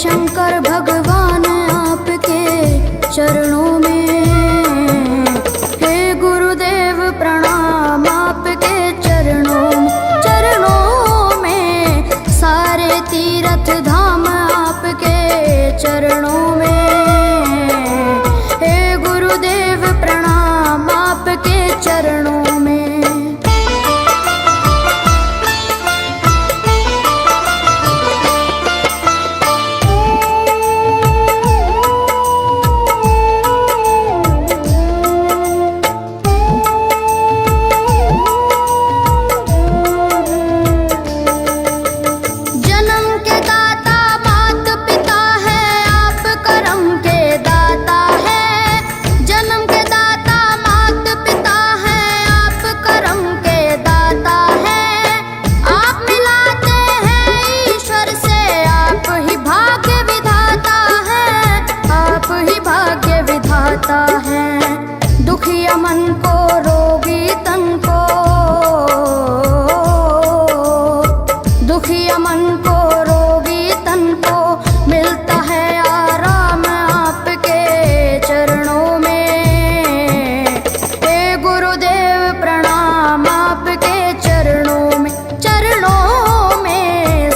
शंकर भगवान आपके चरणों में, हे गुरुदेव प्रणाम आपके चरणों में, सारे तीर्थ धाम आपके चरणों में, हे गुरुदेव प्रणाम आपके चरणों में। दुखिया मन को रोगी तन को, दुखिया मन को रोगी तन को मिलता है आराम आपके चरणों में, हे गुरुदेव प्रणाम आपके चरणों में,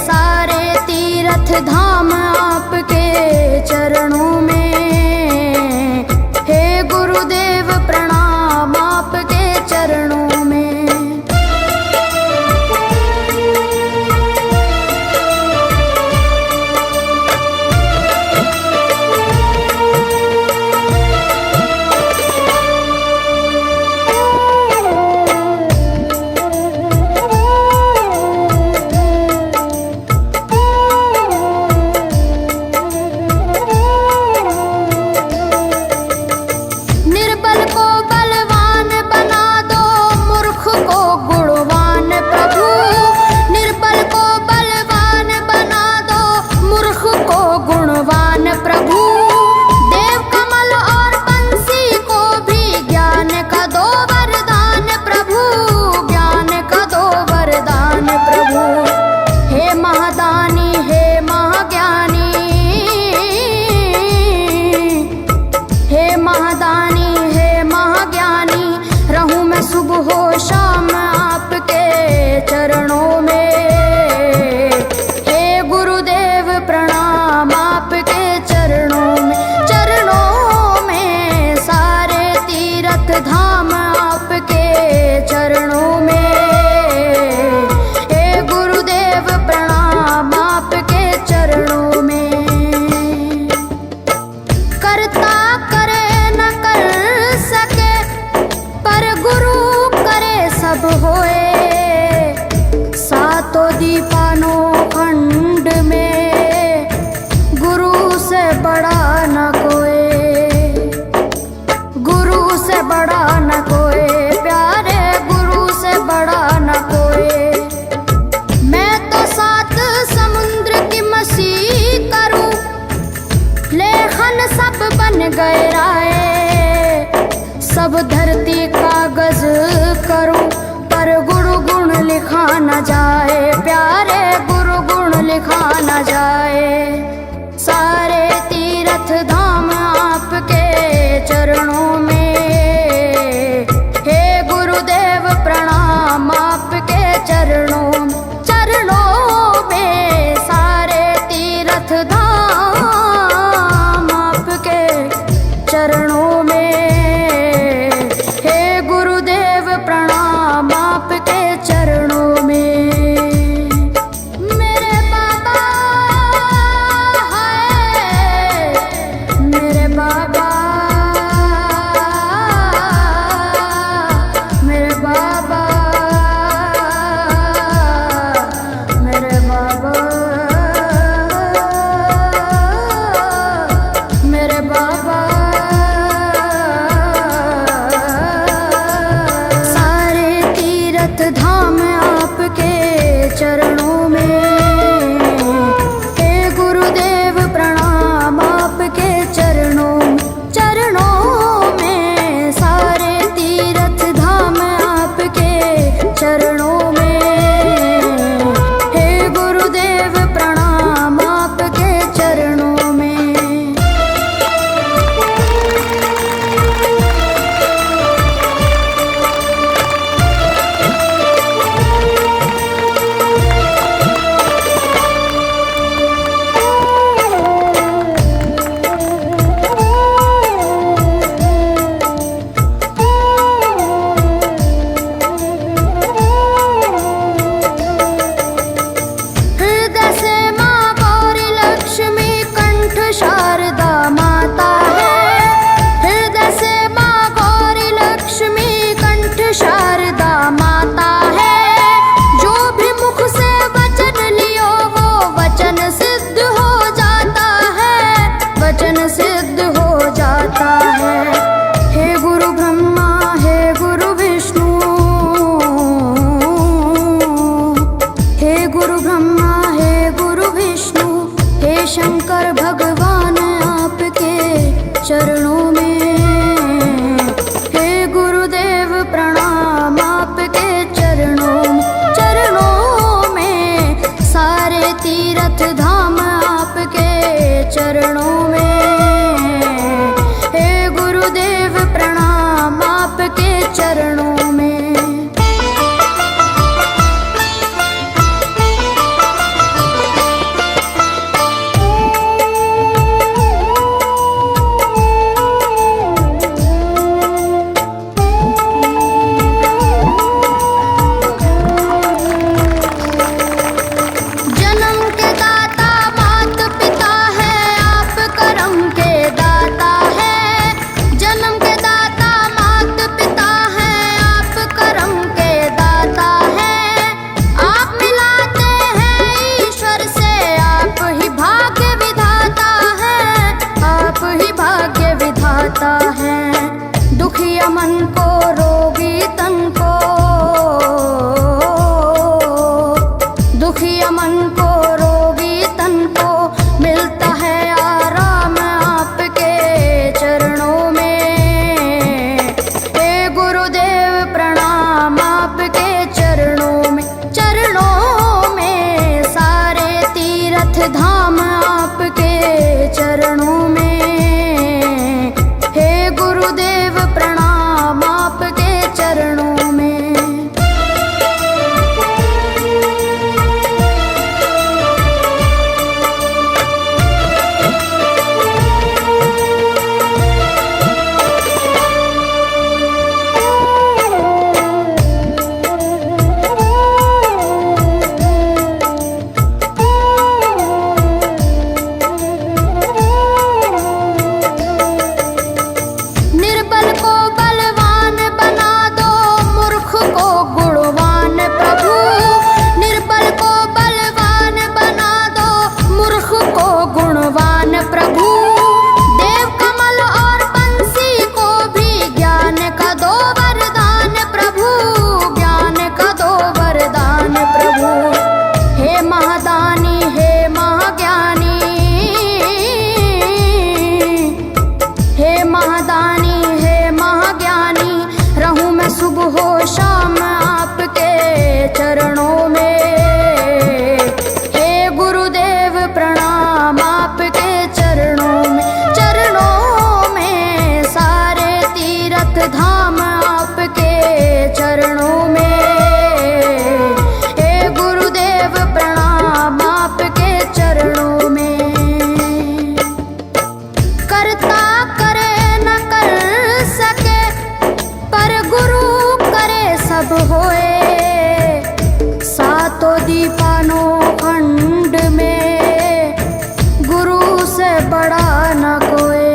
सारे तीर्थ धाम आपके चरणों में, गुरुदेव प्रणाम आपके चरणों में। सुबह हो शाम आपके चरणों में, हे गुरुदेव प्रणाम आपके चरणों में, सारे तीर्थ धाम आपके चरणों में, हे गुरुदेव प्रणाम आपके चरणों में। करता करे न कर सके पर गुरु सब होए, सातों दीपानों खंड में गुरु से बड़ा न कोई, गुरु से बड़ा न कोई, प्यारे गुरु से बड़ा न कोई। मैं तो 7 समुद्र की मछली करूं, लेखन सब बन गए राय, सब धरती कागज करूं पर गुरु गुण लिखा न जाए, प्यारे गुरु गुण लिखा न जाए, सारे तीर्थ धाम आपके चरणों में, हे गुरुदेव प्रणाम आपके चरणों में, सारे तीर्थ धाम आपके चरणों में, प्रणाम आपके चरणों में। मेरे बाबा है, मेरे बाबा पर भगवान आपके चरणों में। हे गुरुदेव प्रणाम आपके चरणों में सारे तीर्थ धाम आपके चरणों में। हे गुरुदेव प्रणाम आपके चरणों में। दुखिया मन को रोगी तन को, दुखिया मन को रोगी तन को मिलता है आराम आपके चरणों में। हे गुरुदेव प्रणाम आपके चरणों में सारे तीर्थ धाम आपके चरणों में। गुरुदेव प्रणाम आपके चरणों में। सुबह हो शाम आपके चरणों में। हे गुरुदेव प्रणाम आपके चरणों में सारे तीर्थ धाम आपके चरणों में। हे गुरुदेव प्रणाम आपके चरणों में। करता करे न कर सके पर गुरु सब होए। सातों दीपानों खंड में गुरु से बड़ा न कोई,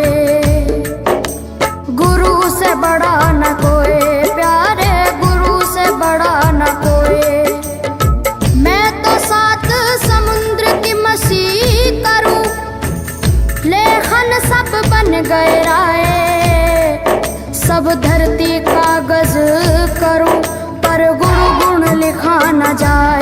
गुरु से बड़ा न कोई प्यारे, गुरु से बड़ा न कोई। मैं तो सात समुद्र की मसी करूं, लेखन सब बन गए राय। सब धरती कागज करूं पर गुरु गुण लिखा न जाए।